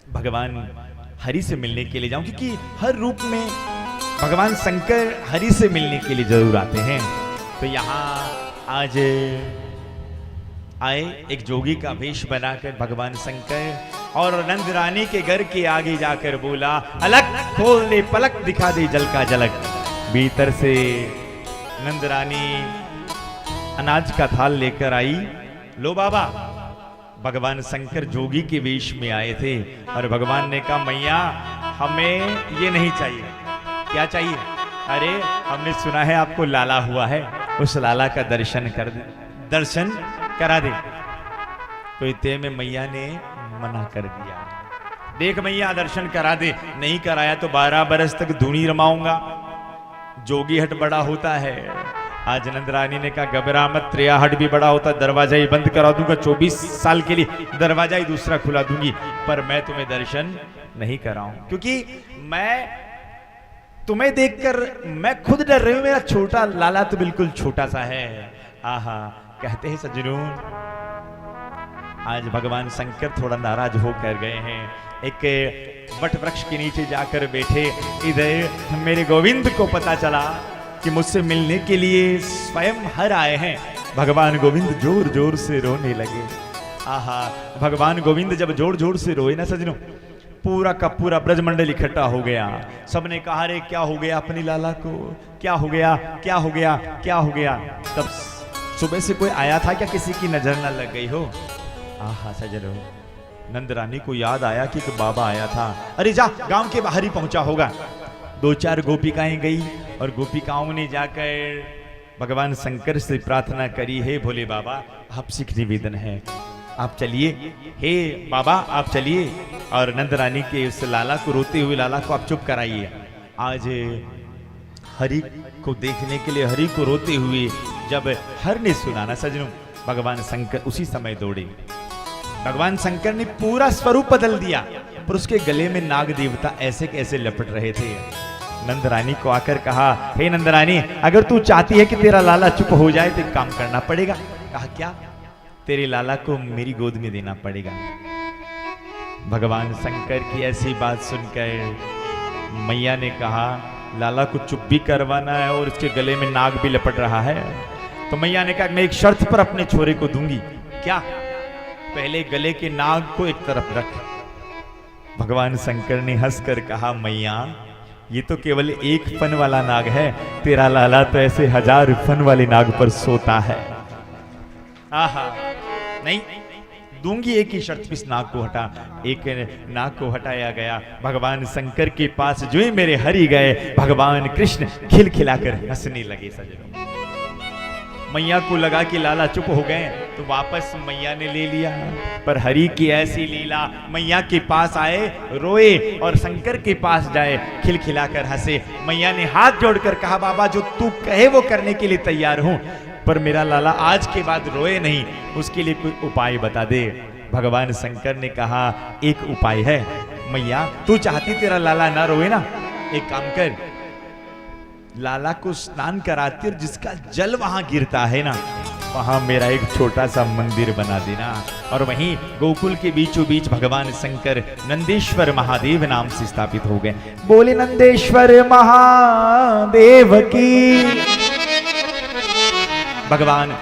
भगवान हरि से मिलने के लिए जाऊं, क्योंकि हर रूप में भगवान शंकर हरि से मिलने के लिए जरूर आते हैं। तो यहाँ आज आए एक जोगी का वेश बनाकर भगवान शंकर, और नंद रानी के घर के आगे जाकर बोला, अलग खोल दे पलक, दिखा दे जल का झलक। भीतर से नंद रानी अनाज का थाल लेकर आई। लो बाबा, भगवान शंकर जोगी के वेश में आए थे और भगवान ने कहा, मैया हमें ये नहीं चाहिए। क्या चाहिए? अरे हमने सुना है आपको लाला हुआ है, उस लाला का दर्शन करा दे। तो इतने में मैया ने मना कर दिया, देख मैया दर्शन करा दे, नहीं कराया तो 12 बरस तक धूनी रमाऊंगा। जोगी हट बड़ा होता है। आज नंद रानी ने कहा, घबरा मत, त्रिया हट भी बड़ा होता, दरवाजा ही बंद करा दूंगा, 24 साल के लिए दरवाजा ही दूसरा खुला दूंगी, पर मैं तुम्हें दर्शन नहीं कराऊं, क्योंकि मैं तुम्हें देखकर मैं खुद डर रही हूं। मेरा छोटा लाला तो बिल्कुल छोटा सा है। आहा, कहते हैं सज्जनों, आज भगवान शंकर थोड़ा नाराज होकर गए हैं। एक वट वृक्ष के नीचे जाकर बैठे। इधर मेरे गोविंद को पता चला कि मुझसे मिलने के लिए स्वयं हर आए हैं। भगवान गोविंद जोर जोर से रोने लगे। आहा, भगवान गोविंद जब जोर जोर से रोए ना सज्जनों, पूरा का पूरा ब्रजमंडल इकट्ठा हो गया। सबने कहा, रे क्या हो गया अपनी लाला को, क्या हो गया, क्या हो गया, क्या हो गया। तब सुबह से कोई आया था क्या, किसी की नजर न लग गई हो? आहा सज्जनों, नंद रानी को याद आया कि बाबा आया था। अरे जा, गांव के बाहर ही पहुंचा होगा। 2-4 गोपिकाएं गई और गोपिकाओं ने जाकर भगवान शंकर से प्रार्थना करी, हे भोले बाबा आपसे एक निवेदन है, आप चलिए, हे बाबा आप चलिए और नंद रानी के उस लाला को, रोते हुए लाला को आप चुप कराइए। आज हरि को देखने के लिए, हरि को रोते हुए जब हर ने सुना ना सज्जनों, भगवान शंकर उसी समय दौड़े। भगवान शंकर ने पूरा स्वरूप बदल दिया, पर उसके गले में नाग देवता ऐसे कैसे लपट रहे थे। नंद रानी को आकर कहा, हे नंद रानी, अगर तू चाहती है कि तेरा लाला चुप हो जाए तो एक काम करना पड़ेगा। कहा, क्या? तेरे लाला को मेरी गोद में देना पड़ेगा। भगवान शंकर की ऐसी बात सुनकर मैया ने कहा, लाला को चुप भी करवाना है और इसके गले में नाग भी लपट रहा है। तो मैया ने कहा, मैं एक शर्त पर अपने छोरे को दूंगी। क्या? पहले गले के नाग को एक तरफ रख। भगवान शंकर ने हंसकर कहा, मैया ये तो केवल एक फन वाला नाग है, तेरा लाला तो ऐसे 1000 फन वाले नाग पर सोता है। आहा, नहीं दूंगी, एक ही शर्त पे इस नाग को हटा। एक नाग को हटाया गया। भगवान शंकर के पास जो ही मेरे हरि गए, भगवान कृष्ण खिलखिलाकर हंसने लगे। सजनों, मैया को लगा कि लाला चुप हो गए तो वापस मैया ने ले लिया, पर हरि की ऐसी लीला, मैया के पास आए रोए और शंकर के पास जाए खिलखिलाकर हंसे। मैया ने हाथ जोड़कर कहा, बाबा जो तू कहे वो करने के लिए तैयार हूं, पर मेरा लाला आज के बाद रोए नहीं, उसके लिए कोई उपाय बता दे। भगवान शंकर ने कहा, एक उपाय है मैया, तू चाहती तेरा लाला ना रोए ना, एक काम कर, लाला को स्नान कराती और जिसका जल वहां गिरता है ना, वहां मेरा एक छोटा सा मंदिर बना देना। और वहीं गोकुल के बीचों बीच भगवान शंकर नंदेश्वर महादेव नाम से स्थापित हो गए। बोले नंदेश्वर महादेव की। भगवान